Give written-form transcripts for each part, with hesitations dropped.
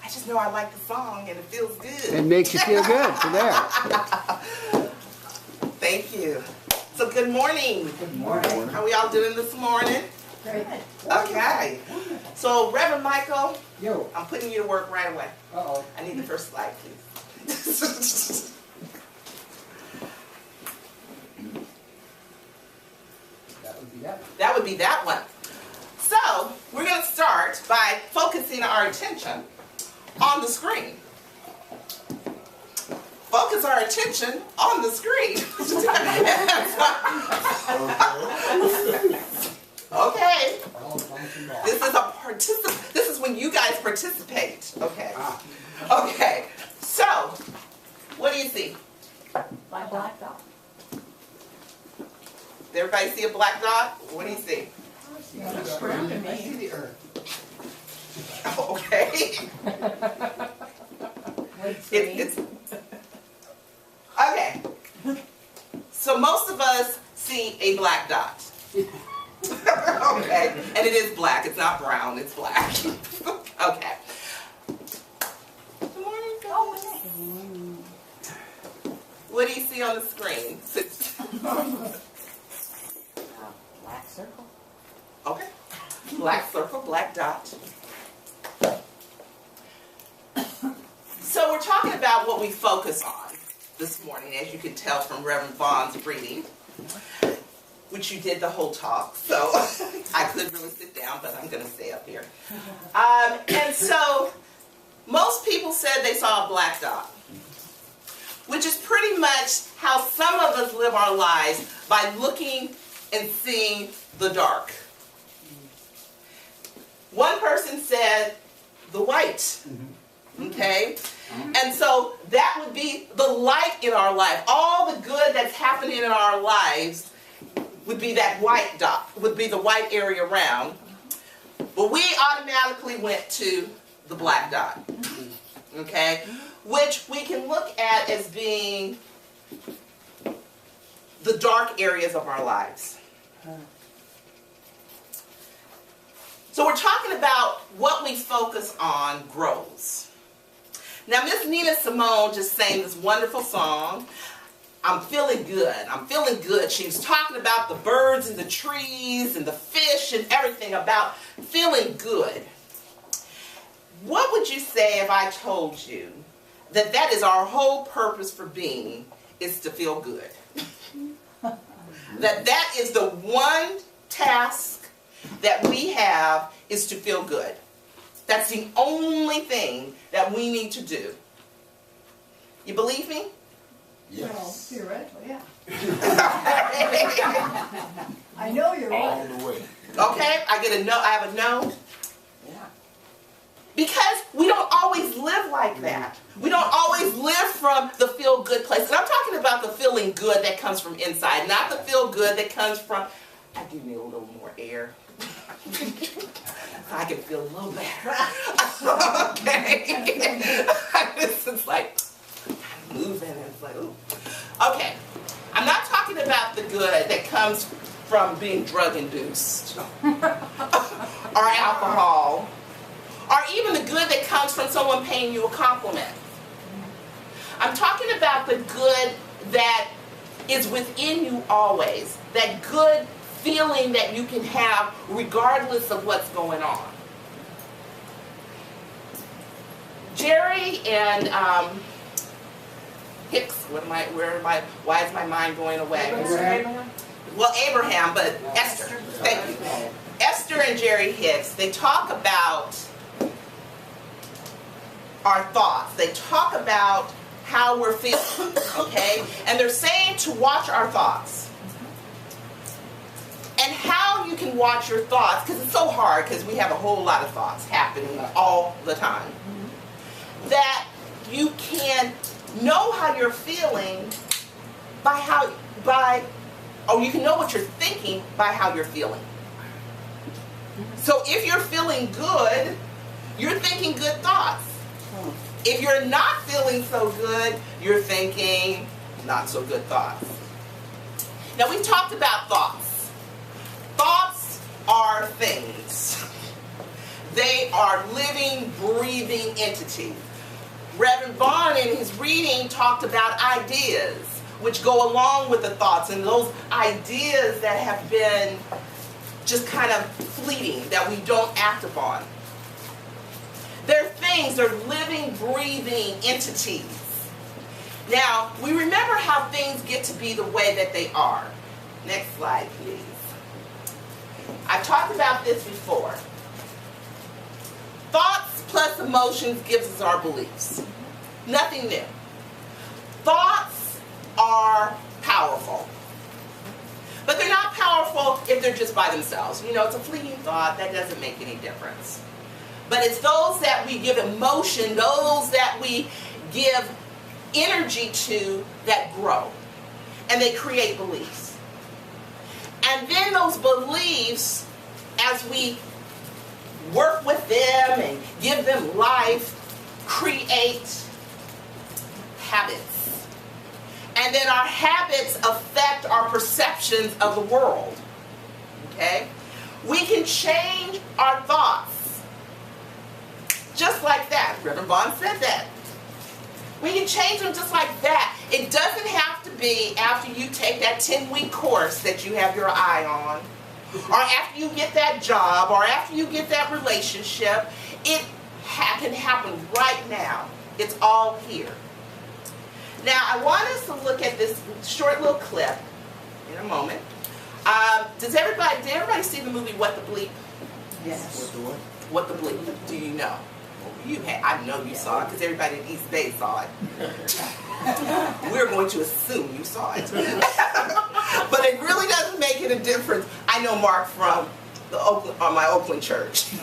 just know I like the song and it feels good. It makes you feel good for there. Thank you. So good morning. Good morning. How are we all doing this morning? Great. Okay. So Reverend Mykal, Yo. I'm putting you to work right away. Uh-oh. I need the first slide, please. That would be that. That would be that one. So we're going to start by focusing our attention on the screen. Focus our attention on the screen. Okay. This is a This is when you guys participate. Okay. Okay. So, what do you see? Black dot. Did everybody see a black dot? What do you see? Scranton, I see the earth. Okay. It's okay. So most of us see a black dot. Okay, and it is black. It's not brown. It's black. Okay. Good morning, guys. What do you see on the screen? Black circle. Okay. Black circle, black dot. So we're talking about what we focus on this morning, as you can tell from Reverend Vaughn's reading, which you did the whole talk, so I could really sit down, but I'm going to stay up here. And so most people said they saw a black dot, which is pretty much how some of us live our lives, by looking and seeing the dark. One person said the white, okay? And so that would be the light in our life. All the good that's happening in our lives would be that white dot, would be the white area around. But we automatically went to the black dot, okay? Which we can look at as being the dark areas of our lives. So we're talking about what we focus on grows. Now, Miss Nina Simone just sang this wonderful song, I'm feeling good. I'm feeling good. She was talking about the birds and the trees and the fish and everything about feeling good. What would you say if I told you that that is our whole purpose for being, is to feel good? That is the one task that we have, is to feel good. That's the only thing that we need to do. You believe me? Yes. Well, theoretically, yeah. Okay, I know you're All right. the way. I get a no, I have a no. Yeah. Because we don't always live like that. We don't always live from the feel good place. And I'm talking about the feeling good that comes from inside, not the feel good that comes from, I do need a little more air. I can feel a little better. Okay. It's like moving and it's like, ooh. Okay. I'm not talking about the good that comes from being drug induced or alcohol, or even the good that comes from someone paying you a compliment. I'm talking about the good that is within you always, that good feeling that you can have regardless of what's going on. Jerry and Hicks, why is my mind going away? Abraham. Well, Abraham, but Esther. Thank you. Esther and Jerry Hicks, they talk about our thoughts. They talk about how we're feeling, okay? And they're saying to watch our thoughts. And how you can watch your thoughts, because it's so hard, because we have a whole lot of thoughts happening all the time, that you can know how you're feeling or you can know what you're thinking by how you're feeling. So if you're feeling good, you're thinking good thoughts. If you're not feeling so good, you're thinking not so good thoughts. Now, we talked about thoughts. Thoughts are things They are living, breathing entities. Reverend Vaughn in his reading talked about ideas, which go along with the thoughts, and those ideas that have been just kind of fleeting, that we don't act upon. They're things, they're living, breathing entities. Now, we remember how things get to be the way that they are. Next slide, please. I've talked about this before. Thoughts plus emotions gives us our beliefs. Nothing new. Thoughts are powerful. But they're not powerful if they're just by themselves. You know, it's a fleeting thought. That doesn't make any difference. But it's those that we give emotion, those that we give energy to, that grow. And they create beliefs. And then those beliefs, as we work with them and give them life, create habits. And then our habits affect our perceptions of the world. Okay? We can change our thoughts. Just like that. Reverend Vaughn said that. We can change them just like that. It doesn't have to be after you take that 10-week course that you have your eye on, or after you get that job, or after you get that relationship. It can happen right now. It's all here. Now, I want us to look at this short little clip in a moment. Did everybody see the movie What the Bleep? Yes. What the Bleep? Do you know? I know you saw it because everybody in East Bay saw it. We're going to assume you saw it. But it really doesn't make it a difference. I know Mark from my Oakland church.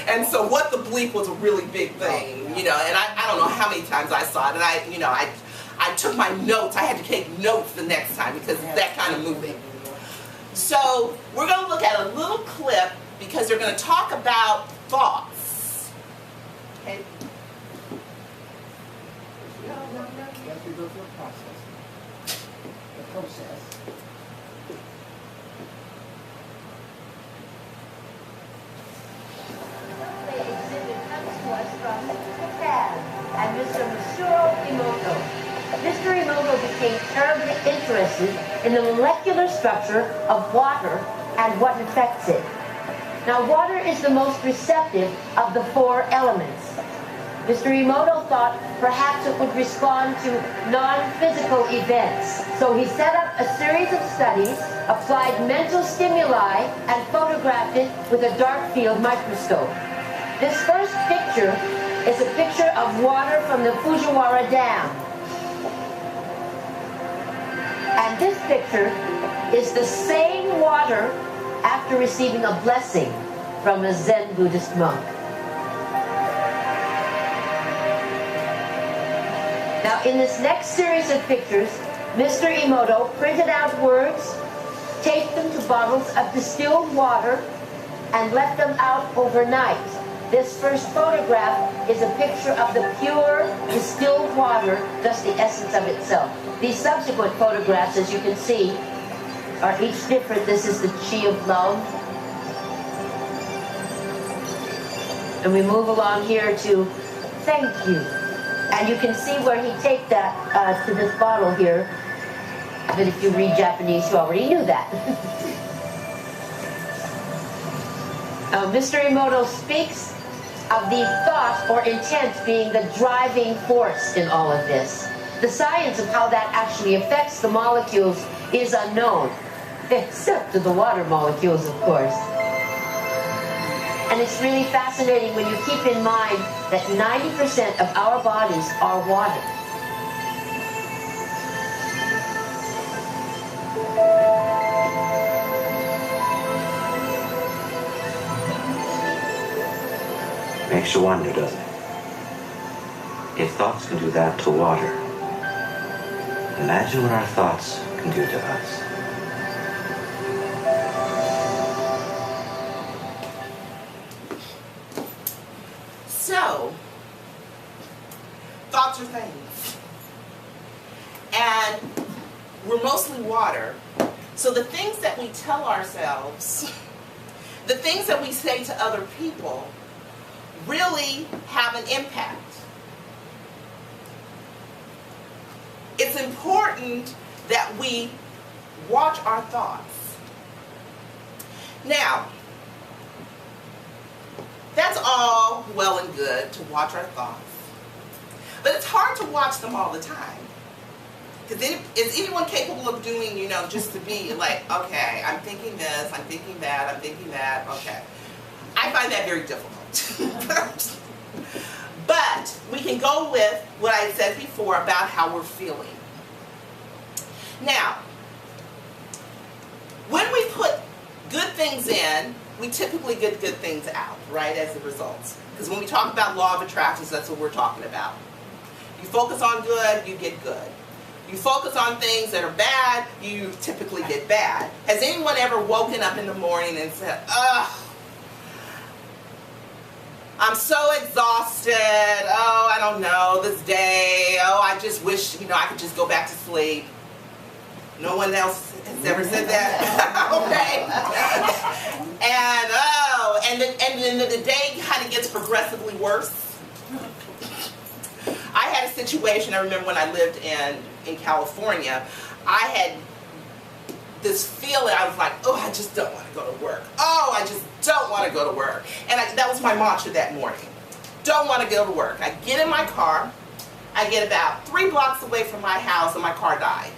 And so What the Bleep was a really big thing, you know, and I don't know how many times I saw it, and I took my notes. I had to take notes the next time because it's that kind of movie. So we're going to look at a little clip because they're going to talk about thoughts. Okay. You have to go through a process. The process. The exhibit comes to us from Mr. Mykal and Mr. Masuro Emoto. Mr. Emoto became terribly interested in the molecular structure of water and what affects it. Now, water is the most receptive of the four elements. Mr. Emoto thought perhaps it would respond to non-physical events. So he set up a series of studies, applied mental stimuli, and photographed it with a dark field microscope. This first picture is a picture of water from the Fujiwara Dam. And this picture is the same water after receiving a blessing from a Zen Buddhist monk. Now, in this next series of pictures, Mr. Emoto printed out words, taped them to bottles of distilled water, and left them out overnight. This first photograph is a picture of the pure distilled water, thus the essence of itself. These subsequent photographs, as you can see, are each different. This is the chi of love. And we move along here to thank you. And you can see where he taped that to this bottle here. But if you read Japanese, you already knew that. Mr. Emoto speaks of the thought or intent being the driving force in all of this. The science of how that actually affects the molecules is unknown, except to the water molecules, of course. And it's really fascinating when you keep in mind that 90% of our bodies are water. Makes you wonder, doesn't it? If thoughts can do that to water, imagine what our thoughts can do to us. So, thoughts are things. And we're mostly water. So the things that we tell ourselves, the things that we say to other people, really have an impact. It's important that we watch our thoughts. Now, that's all well and good to watch our thoughts. But it's hard to watch them all the time. Because is anyone capable of doing, you know, just to be like, okay, I'm thinking this, I'm thinking that, I'm thinking that, okay. I find that very difficult. But we can go with what I said before about how we're feeling. Now, when we put good things in, we typically get good things out, right, as the results. Because when we talk about law of attraction, that's what we're talking about. You focus on good, you get good. You focus on things that are bad, you typically get bad. Has anyone ever woken up in the morning and said, ugh, I'm so exhausted, oh, I don't know, this day, oh, I just wish, you know, I could just go back to sleep. No one else has ever said that? Okay. And then the day kind of gets progressively worse. I had a situation, I remember when I lived in California, I had this feeling, I was like, oh, I just don't want to go to work. Oh, I just don't want to go to work. And that was my mantra that morning. Don't want to go to work. I get in my car, I get about 3 blocks away from my house and my car died.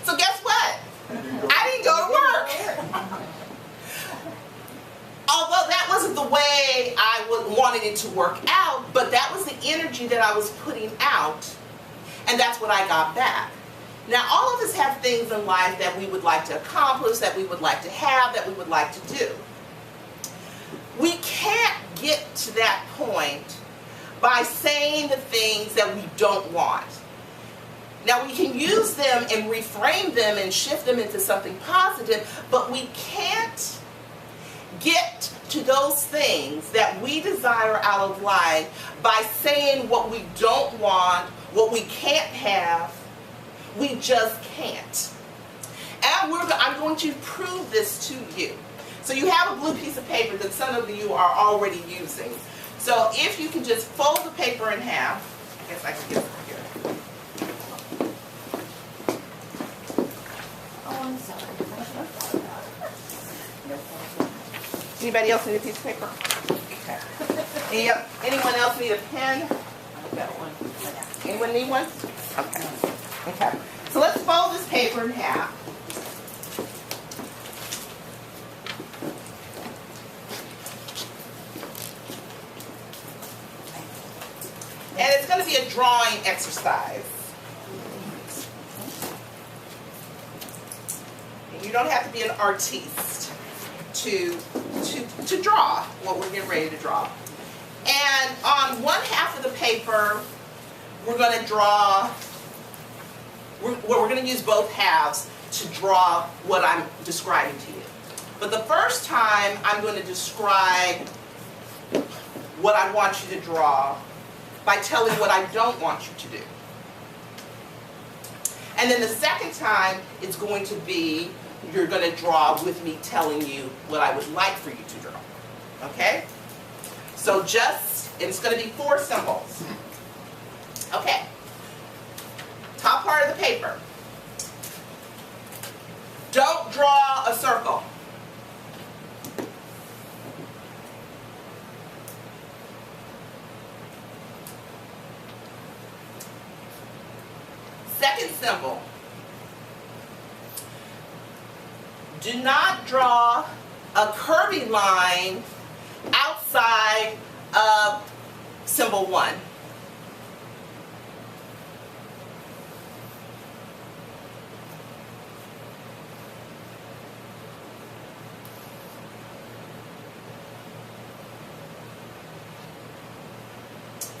So guess what? I didn't go to work. Although that wasn't the way I wanted it to work out, but that was the energy that I was putting out, and that's what I got back. Now, all of us have things in life that we would like to accomplish, that we would like to have, that we would like to do. We can't get to that point by saying the things that we don't want. Now, we can use them and reframe them and shift them into something positive, but we can't get to those things that we desire out of life by saying what we don't want, what we can't have. We just can't. And I'm going to prove this to you. So you have a blue piece of paper that some of you are already using. So if you can just fold the paper in half, I guess I can get it from here. Oh, I'm sorry. Anybody else need a piece of paper? Okay. Anyone else need a pen? I've got one. Anyone need one? Okay. Okay. So let's fold this paper in half. And it's going to be a drawing exercise. And you don't have to be an artiste to draw what we're getting ready to draw. And on one half of the paper, we're going to draw, we're going to use both halves to draw what I'm describing to you. But the first time, I'm going to describe what I want you to draw by telling what I don't want you to do. And then the second time, it's going to be, you're going to draw with me telling you what I would like for you to draw. Okay? So and it's going to be 4 symbols. Okay. Top part of the paper. Don't draw a circle. Second symbol. Do not draw a curvy line outside of symbol 1.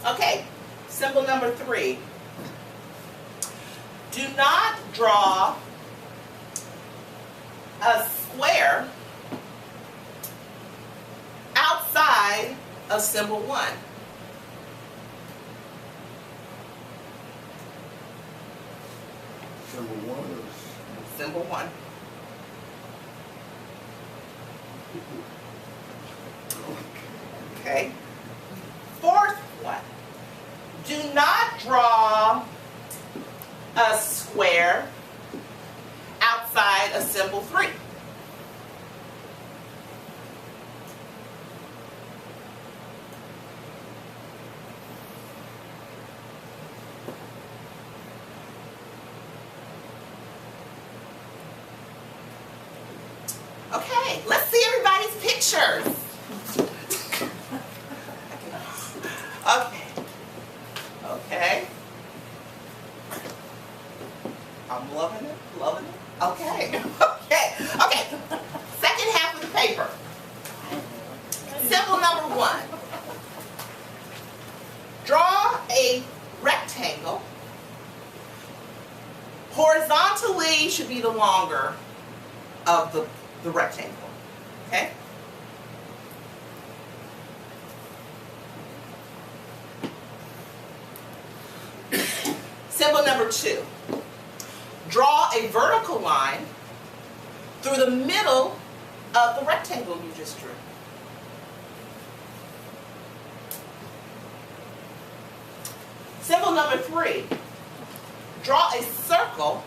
Okay, symbol number 3. Do not draw a square outside of symbol 1. Symbol 1 is... Symbol 1. Okay. Fourth one. Do not draw a square outside a symbol 3. Okay, let's see everybody's pictures. Okay. Okay. I'm loving it, loving it. Okay. Okay. Okay. Second half of the paper. Symbol number 1. Draw a rectangle. Horizontally should be the longer of the rectangle. Okay? Symbol number 2. Draw a vertical line through the middle of the rectangle you just drew. Symbol number 3. Draw a circle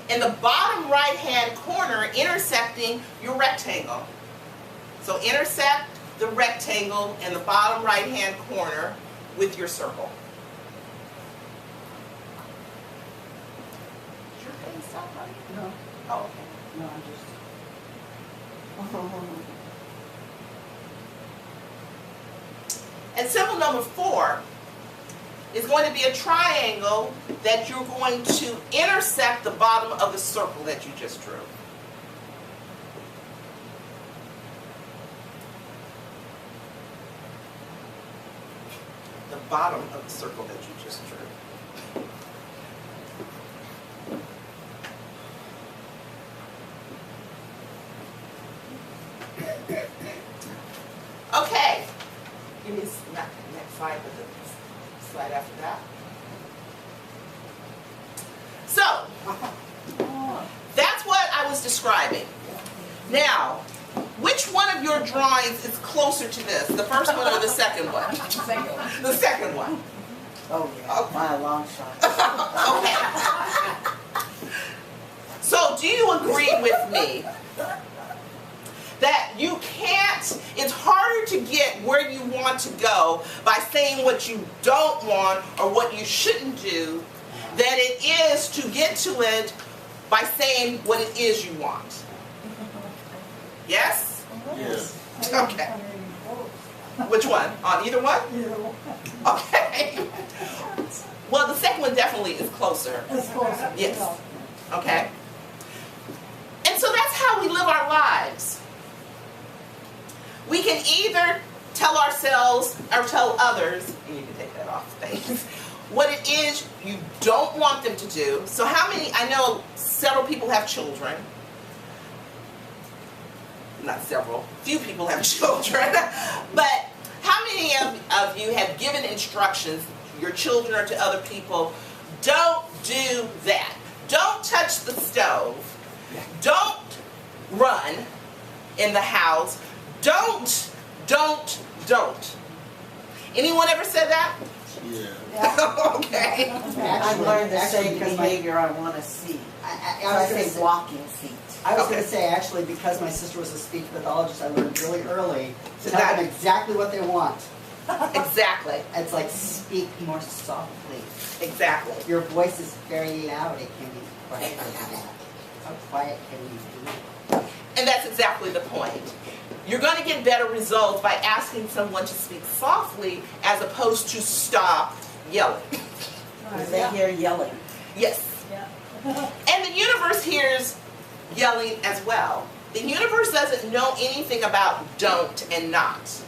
in the bottom right-hand corner intersecting your rectangle. So intersect the rectangle in the bottom right-hand corner with your circle. Is your face stop running? No, Oh, okay. no, I'm just. And symbol number 4 is going to be a triangle that you're going to intersect the bottom of the circle that you just drew. The bottom of the circle that you just drew. Okay. Give me this next slide with the slide after that. So, that's what I was describing. Now, which one of your drawings is closer to this? The first one or the second one? The second one. Oh, yeah, Okay. by a long shot. Okay. So, do you agree with me that you can't, it's harder to get where you want to go by saying what you don't want or what you shouldn't do than it is to get to it by saying what it is you want? Yes? Yes. Okay. Which one? On either one? Okay. Well, the second one definitely is closer. It's closer. Yes. Okay. And so that's how we live our lives. We can either tell ourselves or tell others, and you can take that off, thanks, what it is you don't want them to do. So how many, I know several people have children. Not several, few people have children. But how many of you have given instructions, your children or to other people, don't do that. Don't touch the stove. Don't run in the house. Don't. Anyone ever said that? Yeah. Okay. I've learned the Actually, same because behavior I want to see. I So was I going to say say, walking feet. I was Okay. going to say, actually, because my sister was a speech pathologist, I learned really early to tell That- them exactly what they want. Exactly. It's like, speak more softly. Exactly. Your voice is very loud. It can be quiet like that. How quiet can you be? And that's exactly the point. You're going to get better results by asking someone to speak softly as opposed to stop yelling. Because they hear yelling. Yes. And the universe hears yelling as well. The universe doesn't know anything about don't and not.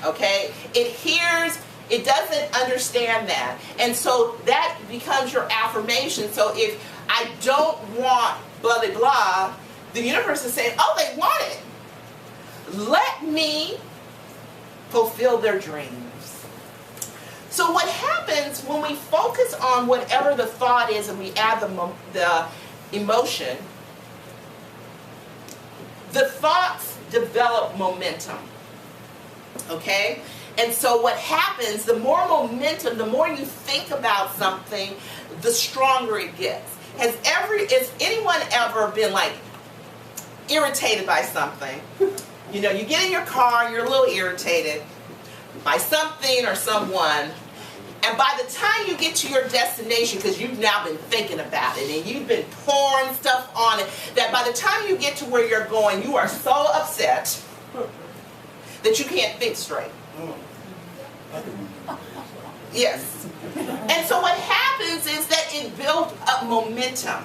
Okay? It hears, it doesn't understand that. And so that becomes your affirmation. So if I don't want blah, blah, blah, the universe is saying, oh, they want it. Let me fulfill their dreams. So what happens when we focus on whatever the thought is and we add the emotion, the thoughts develop momentum. Okay? And so what happens, the more momentum, the more you think about something, the stronger it gets. Has anyone ever been like irritated by something? You know, you get in your car, you're a little irritated by something or someone, and by the time you get to your destination, because you've now been thinking about it and you've been pouring stuff on it, that by the time you get to where you're going, you are so upset that you can't think straight. Yes. And so what happens is that it builds up momentum.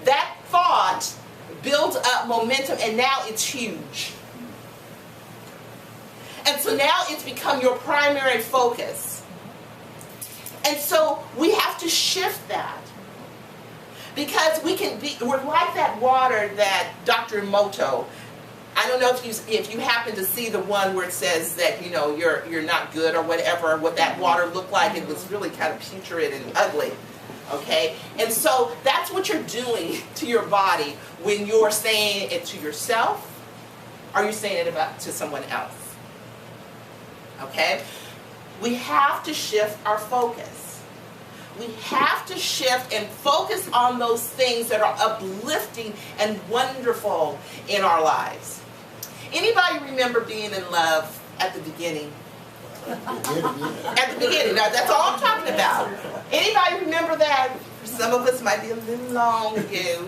That thought builds up momentum, and now it's huge. And so now it's become your primary focus. And so we have to shift that. Because we're like that water that Dr. Emoto, I don't know if you happen to see the one where it says that, you know, you're not good or whatever, what that water looked like. It was really kind of putrid and ugly. Okay? And so that's what you're doing to your body when you're saying it to yourself, or you're saying it to someone else. Okay? We have to shift our focus. We have to shift and focus on those things that are uplifting and wonderful in our lives. Anybody remember being in love at the beginning? At the beginning. Now, that's all I'm talking about. Anybody remember that? For some of us, might be a little long ago.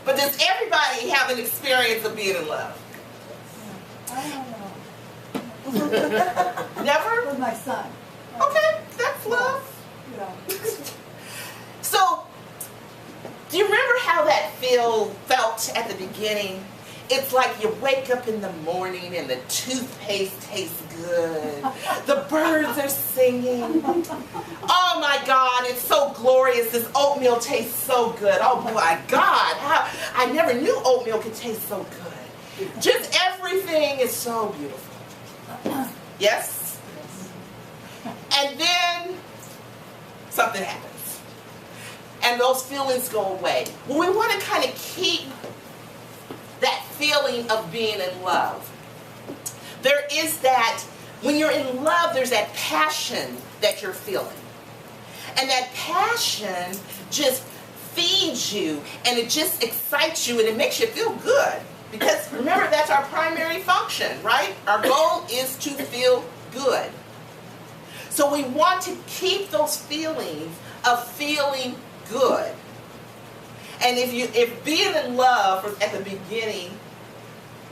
But does everybody have an experience of being in love? I don't know. Never? With my son. Okay, that's love. Yeah. So, do you remember how that felt at the beginning? It's like you wake up in the morning and the toothpaste tastes good. The birds are singing. Oh my God, it's so glorious. This oatmeal tastes so good. Oh my God, I never knew oatmeal could taste so good. Just everything is so beautiful. Yes? And then something happens. And those feelings go away. Well, we want to kind of keep that feeling of being in love. There is that, when you're in love, there's that passion that you're feeling. And that passion just feeds you, and it just excites you, and it makes you feel good. Because remember, that's our primary function, right? Our goal is to feel good. So we want to keep those feelings of feeling good. And if being in love at the beginning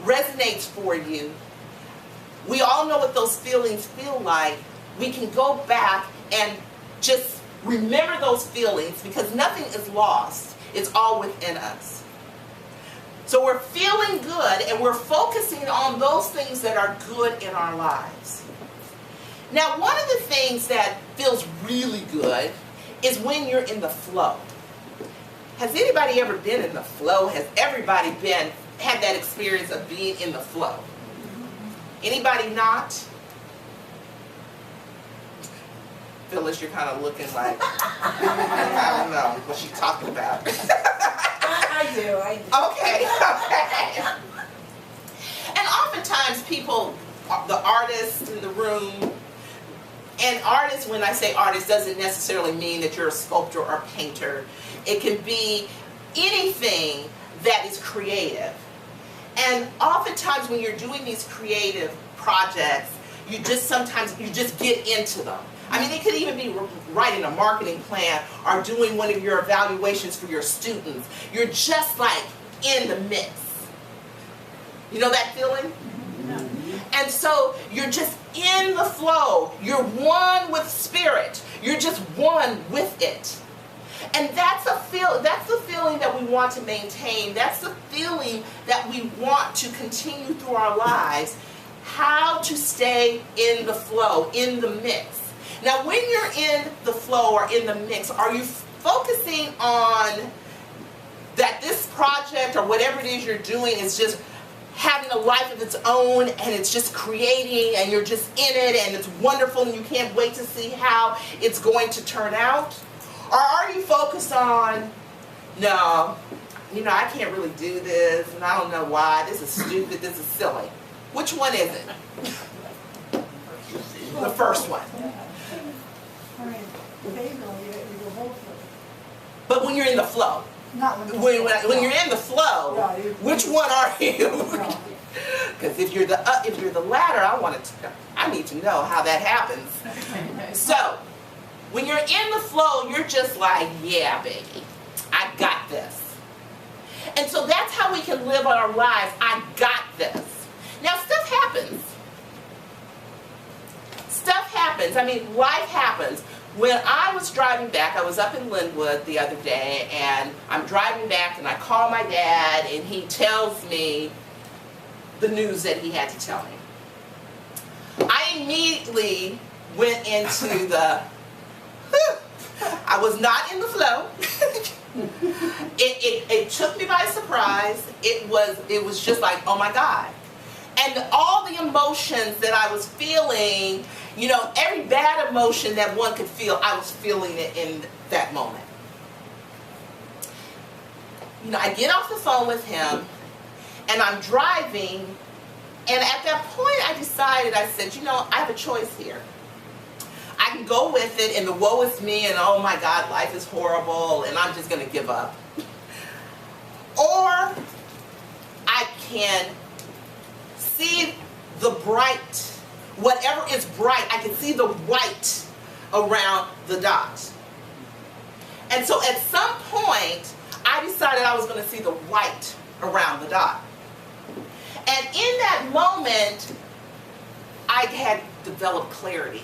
resonates for you, we all know what those feelings feel like. We can go back and just remember those feelings, because nothing is lost. It's all within us. So we're feeling good, and we're focusing on those things that are good in our lives. Now, one of the things that feels really good is when you're in the flow. Has anybody ever been in the flow? Has everybody had that experience of being in the flow? Anybody not? Phyllis, you're kind of looking like, I don't know what she's talking about. I do. Okay. And oftentimes people, the artists in the room, and artists, when I say artist, doesn't necessarily mean that you're a sculptor or a painter. It can be anything that is creative. And oftentimes when you're doing these creative projects, sometimes you just get into them. I mean, it could even be writing a marketing plan or doing one of your evaluations for your students. You're just like in the mix. You know that feeling? And so you're just in the flow. You're one with spirit. You're just one with it. And that's the feeling that we want to maintain. That's the feeling that we want to continue through our lives. How to stay in the flow, in the mix. Now, when you're in the flow or in the mix, are you focusing on that this project or whatever it is you're doing is just having a life of its own, and it's just creating, and you're just in it, and it's wonderful, and you can't wait to see how it's going to turn out? Or are you focused on, no, you know, I can't really do this, and I don't know why. This is stupid. This is silly. Which one is it? The first one. I mean, occasionally you go both ways. But when you're in the flow, Not when when you're in the flow, Yeah, which one are you? No. Because if you're the latter, I need to know how that happens. So when you're in the flow, you're just like, yeah, baby, I got this. And so that's how we can live our lives. I got this. Now stuff happens. Stuff happens. I mean, life happens. When I was driving back, I was up in Linwood the other day, and I'm driving back, and I call my dad, and he tells me the news that he had to tell me. I immediately went into the, I was not in the flow. It took me by surprise. It was just like, oh my God. And all the emotions that I was feeling, you know, every bad emotion that one could feel, I was feeling it in that moment. You know, I get off the phone with him, and I'm driving, and at that point I decided, I said, you know, I have a choice here. I can go with it, and the woe is me, and oh my God, life is horrible, and I'm just going to give up. Or I can see the bright, whatever is bright, I can see the white around the dot. And so at some point, I decided I was going to see the white around the dot. And in that moment, I had developed clarity.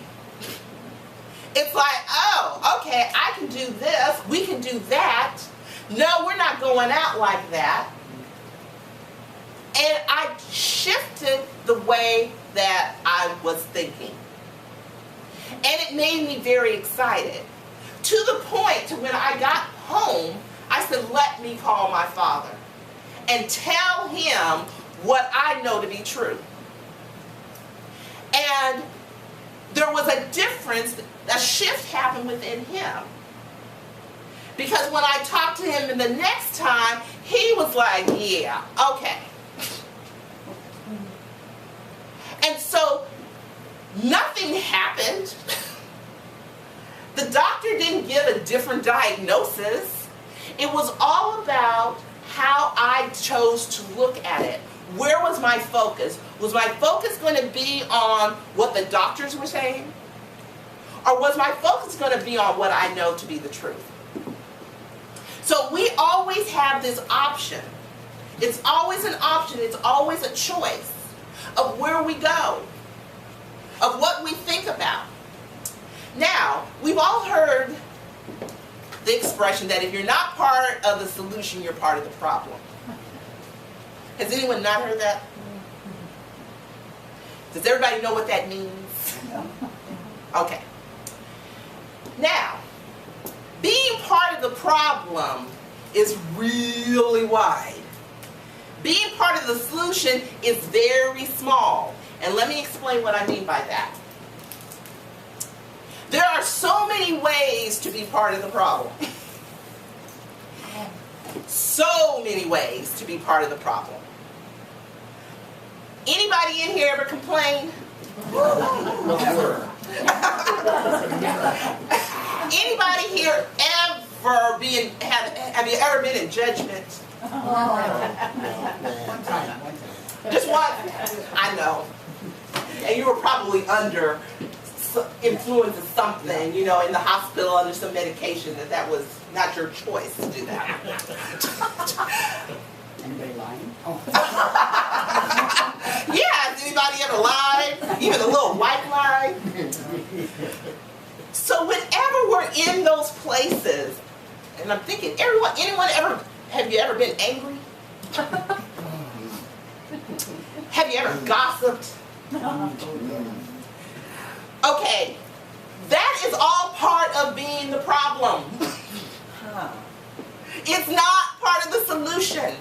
It's like, oh, okay, I can do this, we can do that. No, we're not going out like that. And I shifted the way that I was thinking. And it made me very excited. To the point to when I got home, I said, let me call my father and tell him what I know to be true. And there was a difference, a shift happened within him. Because when I talked to him the next time, he was like, yeah, okay. And so nothing happened. The doctor didn't give a different diagnosis. It was all about how I chose to look at it. Where was my focus? Was my focus going to be on what the doctors were saying? Or was my focus going to be on what I know to be the truth? So we always have this option. It's always an option. It's always a choice of where we go, of what we think about. Now, we've all heard the expression that if you're not part of the solution, you're part of the problem. Has anyone not heard that? Does everybody know what that means? Okay. Now, being part of the problem is really wide. Being part of the solution is very small. And let me explain what I mean by that. There are so many ways to be part of the problem. So many ways to be part of the problem. Anybody in here ever complain? Never. Anybody here ever have you ever been in judgment? One time. Just one? I know. And you were probably under influence of something, you know, in the hospital under some medication, that was not your choice to do that. Anybody lying? Yeah, has anybody ever lied? Even a little white lie? So whenever we're in those places, and I'm thinking, have you ever been angry? Have you ever gossiped? Okay, that is all part of being the problem. It's not part of the solution.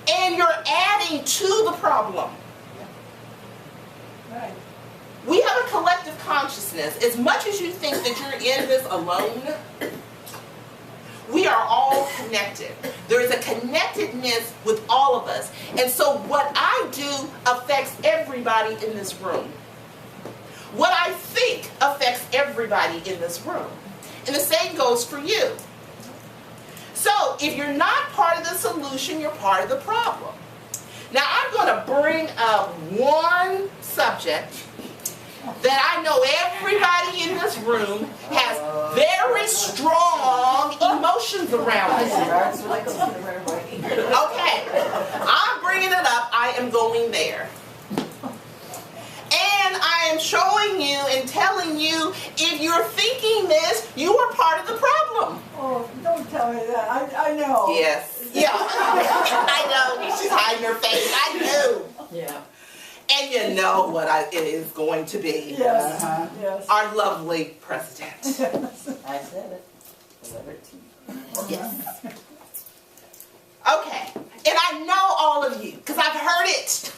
And you're adding to the problem. Right. We have a collective consciousness. As much as you think that you're in this alone, We are all connected. There is a connectedness with all of us. And so what I do affects everybody in this room. What I think affects everybody in this room. And the same goes for you. So if you're not part of the solution, you're part of the problem. Now I'm going to bring up one subject that I know everybody in this room has very strong emotions around it. Okay, I'm bringing it up. I am going there. And I am showing you and telling you, if you're thinking this, you are part of the problem. Oh, don't tell me that. I know. Yes. Yeah. I know. She's hiding her face. I knew. Yeah. And you know what it is going to be. Yes. Yes. Our lovely president. I said it. Yes. Okay. And I know all of you, because I've heard it.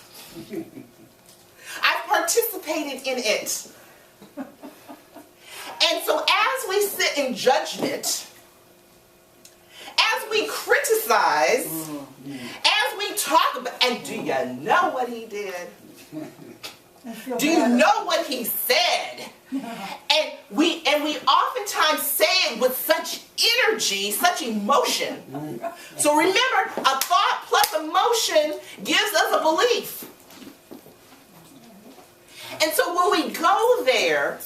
I've participated in it. And so as we sit in judgment, as we criticize, as we talk about, and do you know what he did? Do you know what he said? And we oftentimes say it with such energy, such emotion. So remember, a thought plus emotion gives us a belief. And so when we go there,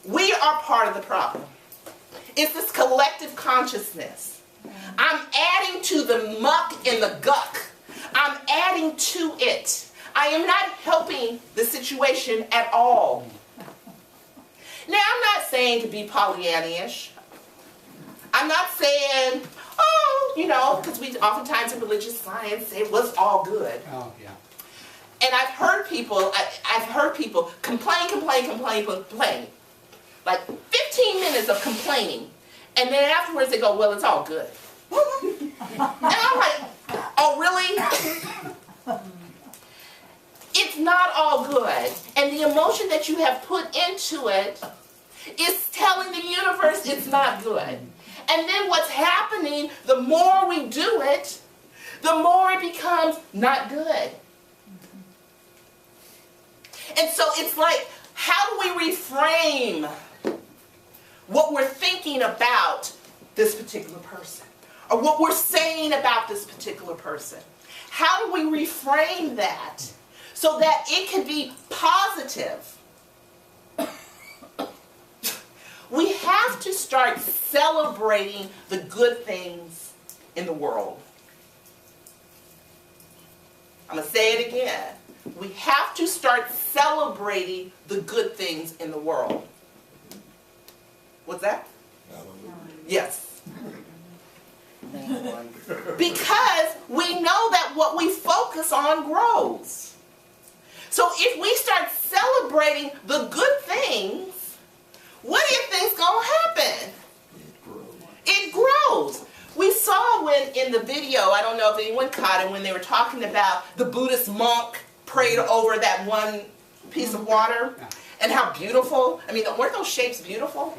we are part of the problem. It's this collective consciousness. I'm adding to the muck and the guck. I'm adding to it. I am not helping the situation at all. Now, I'm not saying to be Pollyannish. I'm not saying, oh, you know, because we oftentimes in religious science say it was all good. Oh, yeah. And I've heard people complain. Like 15 minutes of complaining. And then afterwards they go, well, it's all good. And I'm like, oh, really? It's not all good. And the emotion that you have put into it is telling the universe it's not good. And then what's happening, the more we do it, the more it becomes not good. And so it's like, how do we reframe what we're thinking about this particular person? Or what we're saying about this particular person? How do we reframe that so that it can be positive? We have to start celebrating the good things in the world. I'm going to say it again. We have to start celebrating the good things in the world. What's that? Yes. Because we know that what we focus on grows. So if we start celebrating the good things, what do you think's going to happen? It grows. We saw when in the video, I don't know if anyone caught it, when they were talking about the Buddhist monk prayed over that one piece of water and how beautiful. I mean, weren't those shapes beautiful?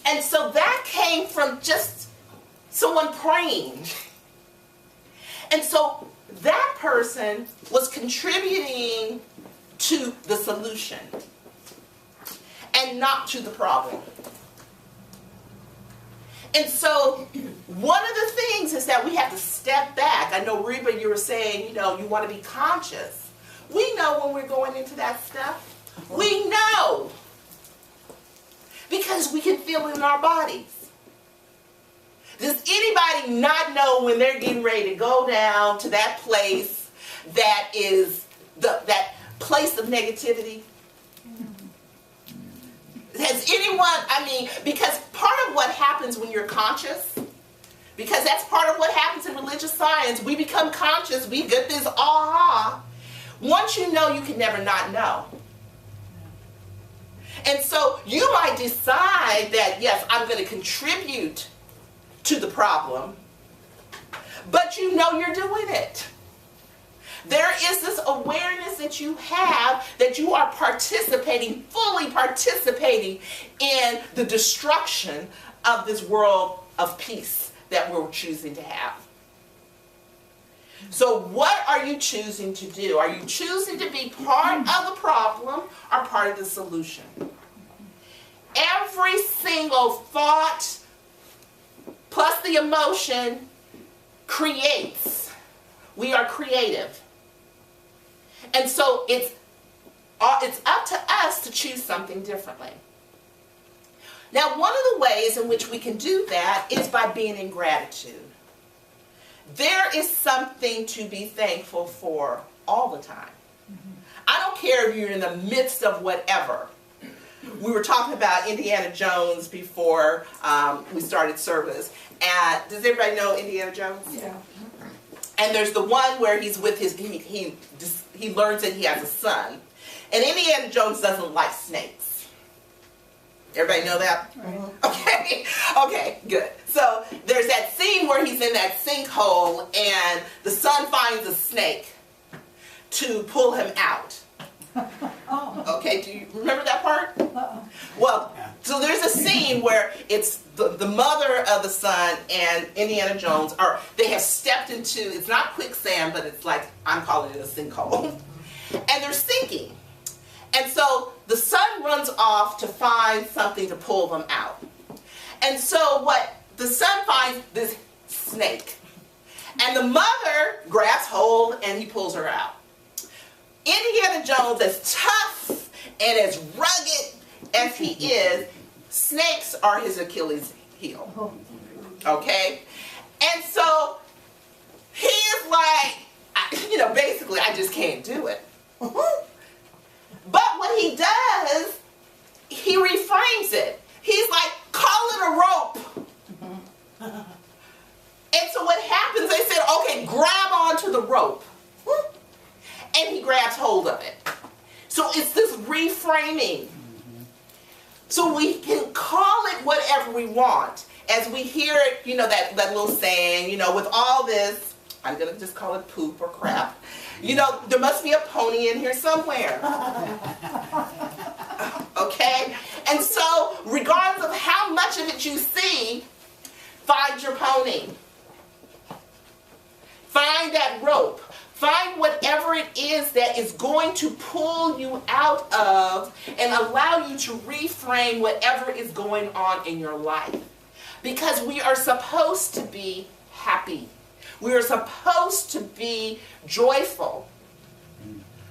And so that came from just someone praying. And so that person was contributing to the solution and not to the problem. And so one of the things is that we have to step back. I know, Reba, you were saying, you know, you want to be conscious. We know when we're going into that stuff. We know. Because we can feel it in our bodies. Does anybody not know when they're getting ready to go down to that place that is that place of negativity? Has anyone, I mean, because part of what happens when you're conscious, because that's part of what happens in religious science, we become conscious, we get this aha. Once you know, you can never not know. And so you might decide that, yes, I'm going to contribute to the problem, but you know you're doing it. There is this awareness that you have that you are participating, fully participating in the destruction of this world of peace that we're choosing to have. So what are you choosing to do? Are you choosing to be part of the problem or part of the solution? Every single thought plus the emotion creates. We are creative. And so it's up to us to choose something differently. Now, one of the ways in which we can do that is by being in gratitude. There is something to be thankful for all the time. I don't care if you're in the midst of whatever. We were talking about Indiana Jones before we started service. And does everybody know Indiana Jones? Yeah. And there's the one where he's with his, he learns that he has a son. And Indiana Jones doesn't like snakes. Everybody know that? Right. Okay, okay, good. So there's that scene where he's in that sinkhole and the son finds a snake to pull him out. Oh. Okay, do you remember that part? Uh-uh. Well, so there's a scene where it's the mother of the son and Indiana Jones they have stepped into, it's not quicksand, but it's like, I'm calling it a sinkhole. And they're sinking. And so the son runs off to find something to pull them out. And so what the son finds this snake. And the mother grabs hold and he pulls her out. Indiana Jones, as tough and as rugged as he is, snakes are his Achilles heel. Okay? And so he is like, basically, I just can't do it. But what he does, he reframes it. He's like, call it a rope. And so what happens, they said, okay, grab onto the rope. And he grabs hold of it. So it's this reframing. So we can call it whatever we want. As we hear it, that little saying, with all this, I'm going to just call it poop or crap. There must be a pony in here somewhere. Okay? And so, regardless of how much of it you see, find your pony. Find that rope. Find whatever it is that is going to pull you out of and allow you to reframe whatever is going on in your life. Because we are supposed to be happy. We are supposed to be joyful.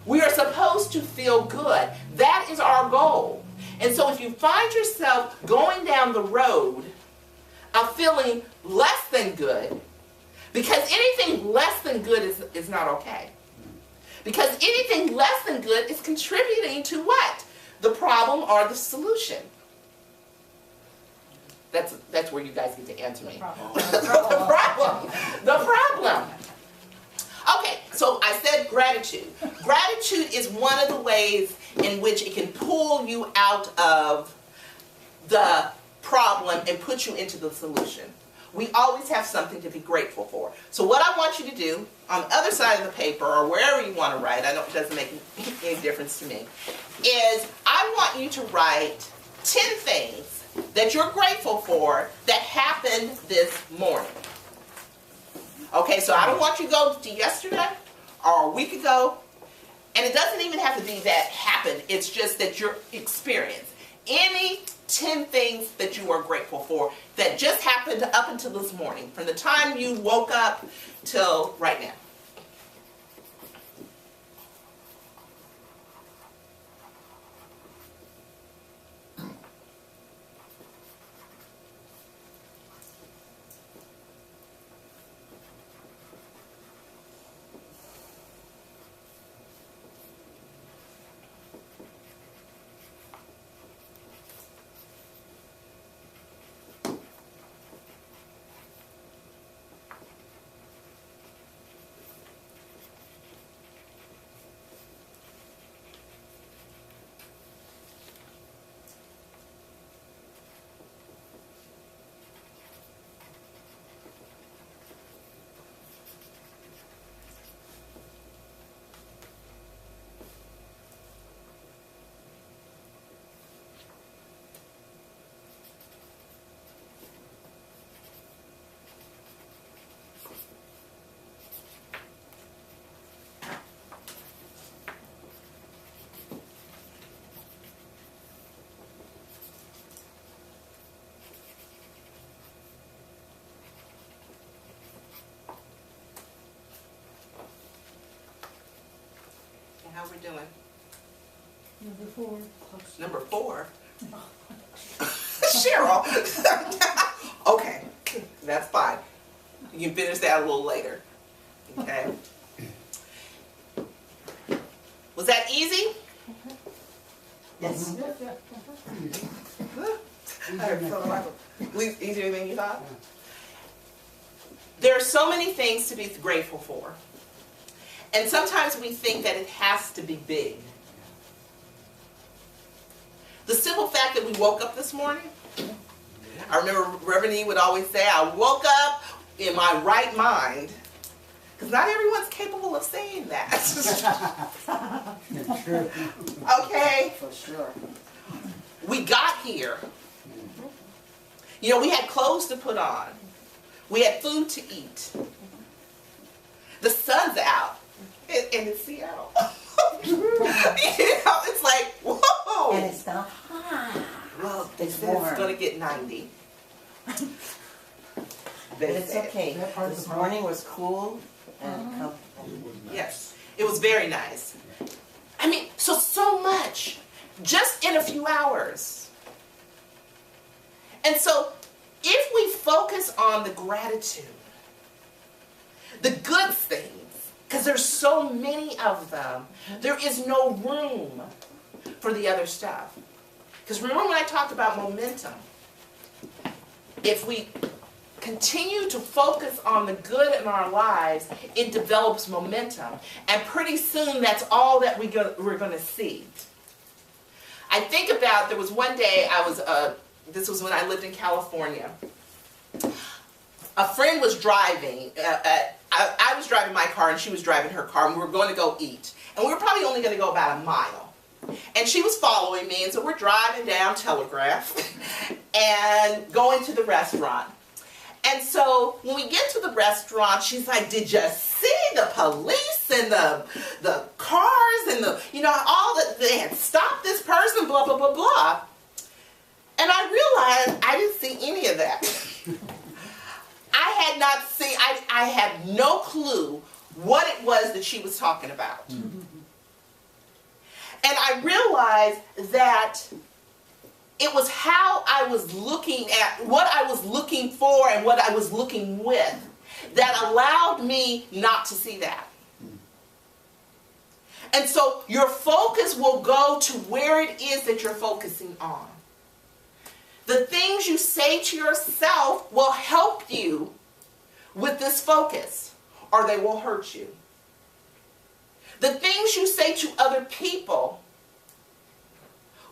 We are supposed to feel good. That is our goal. And so if you find yourself going down the road of feeling less than good, because anything less than good is not okay. Because anything less than good is contributing to what? The problem or the solution. That's where you guys get to answer me. The problem. Okay, so I said gratitude. Gratitude is one of the ways in which it can pull you out of the problem and put you into the solution. We always have something to be grateful for. So what I want you to do on the other side of the paper or wherever you want to write, I know it doesn't make any difference to me, is I want you to write 10 things that you're grateful for that happened this morning. Okay, so I don't want you to go to yesterday or a week ago, and it doesn't even have to be that happened. It's just that your experience. Any 10 things that you are grateful for that just happened up until this morning, from the time you woke up till right now. are we doing? Number 4. Number 4. Cheryl. Okay, that's fine. You can finish that a little later. Okay. Was that easy? Yes. Easier than you thought? There are so many things to be grateful for. And sometimes we think that it has to be big. The simple fact that we woke up this morning, I remember Reverend E would always say, I woke up in my right mind, because not everyone's capable of saying that. True. Okay? For sure. We got here. You know, we had clothes to put on. We had food to eat. The sun's out. And it's Seattle. You know, it's like, whoa. And it's not hot. Well, they It's said it's warm. going to get 90. But They it's said. okay. This morning was cool and comfortable. Yes, it was very nice. I mean, so much, just in a few hours. And so, if we focus on the gratitude, the good things, because there's so many of them, there is no room for the other stuff. Because remember when I talked about momentum? If we continue to focus on the good in our lives, it develops momentum. And pretty soon that's all that we're going to see. I think about, there was one day this was when I lived in California. A friend was driving. I was driving my car and she was driving her car, and we were going to go eat. And we were probably only going to go about a mile. And she was following me, and so we're driving down Telegraph and going to the restaurant. And so when we get to the restaurant, she's like, did you see the police and the cars and all that, they had stopped this person, blah, blah, blah, blah. And I realized I didn't see any of that. I had no clue what it was that she was talking about. And I realized that it was how I was looking at, what I was looking for and what I was looking with, that allowed me not to see that. And so your focus will go to where it is that you're focusing on. The things you say to yourself will help you with this focus, or they will hurt you. The things you say to other people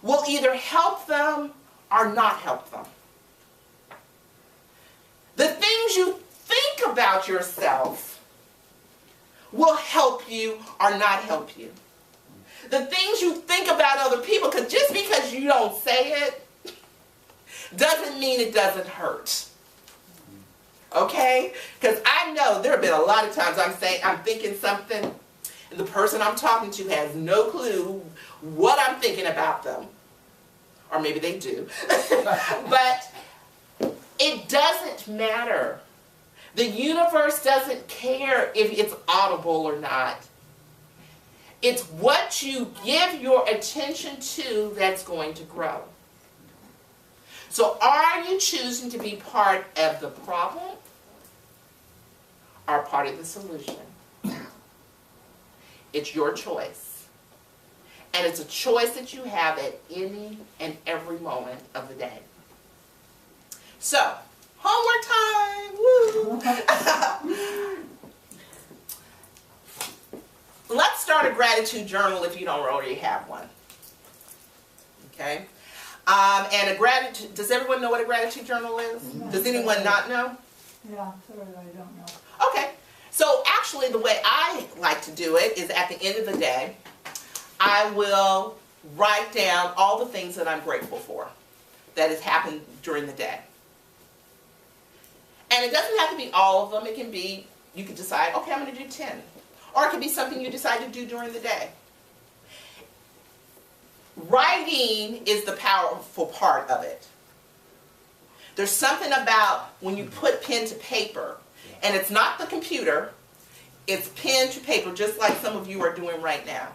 will either help them or not help them. The things you think about yourself will help you or not help you. The things you think about other people, because just because you don't say it doesn't mean it doesn't hurt. Okay? Because I know there have been a lot of times I'm thinking something, and the person I'm talking to has no clue what I'm thinking about them. Or maybe they do. But it doesn't matter. The universe doesn't care if it's audible or not. It's what you give your attention to that's going to grow. So are you choosing to be part of the problem or part of the solution? It's your choice. And it's a choice that you have at any and every moment of the day. So, homework time! Woo! Let's start a gratitude journal if you don't already have one. Okay? And a gratitude, does everyone know what a gratitude journal is? Yeah. Does anyone not know? Yeah, sorry, I don't know. Okay. So actually the way I like to do it is at the end of the day, I will write down all the things that I'm grateful for that has happened during the day. And it doesn't have to be all of them. It can be, you could decide, okay, I'm going to do 10. Or it could be something you decide to do during the day. Writing is the powerful part of it. There's something about when you put pen to paper, and it's not the computer, it's pen to paper, just like some of you are doing right now.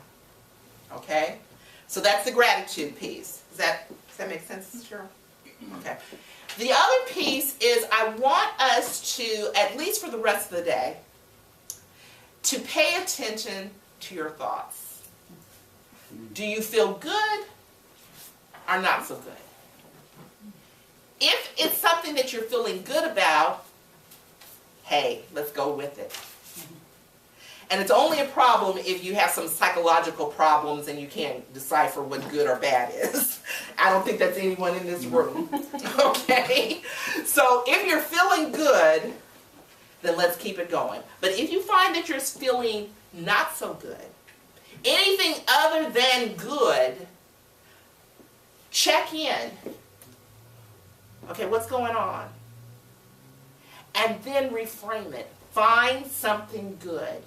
Okay? So that's the gratitude piece. Does that make sense, Cheryl? Okay. The other piece is I want us to, at least for the rest of the day, to pay attention to your thoughts. Do you feel good or not so good? If it's something that you're feeling good about, hey, let's go with it. And it's only a problem if you have some psychological problems and you can't decipher what good or bad is. I don't think that's anyone in this room. Okay? So if you're feeling good, then let's keep it going. But if you find that you're feeling not so good, anything other than good, check in. Okay, what's going on? And then reframe it. Find something good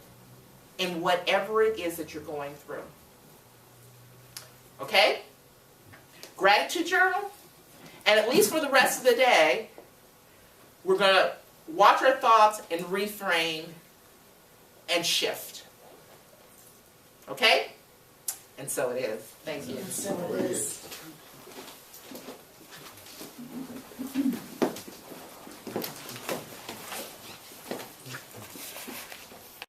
in whatever it is that you're going through. Okay? Gratitude journal. And at least for the rest of the day, we're going to watch our thoughts and reframe and shift. Okay? And so it is. Thank you. So it is.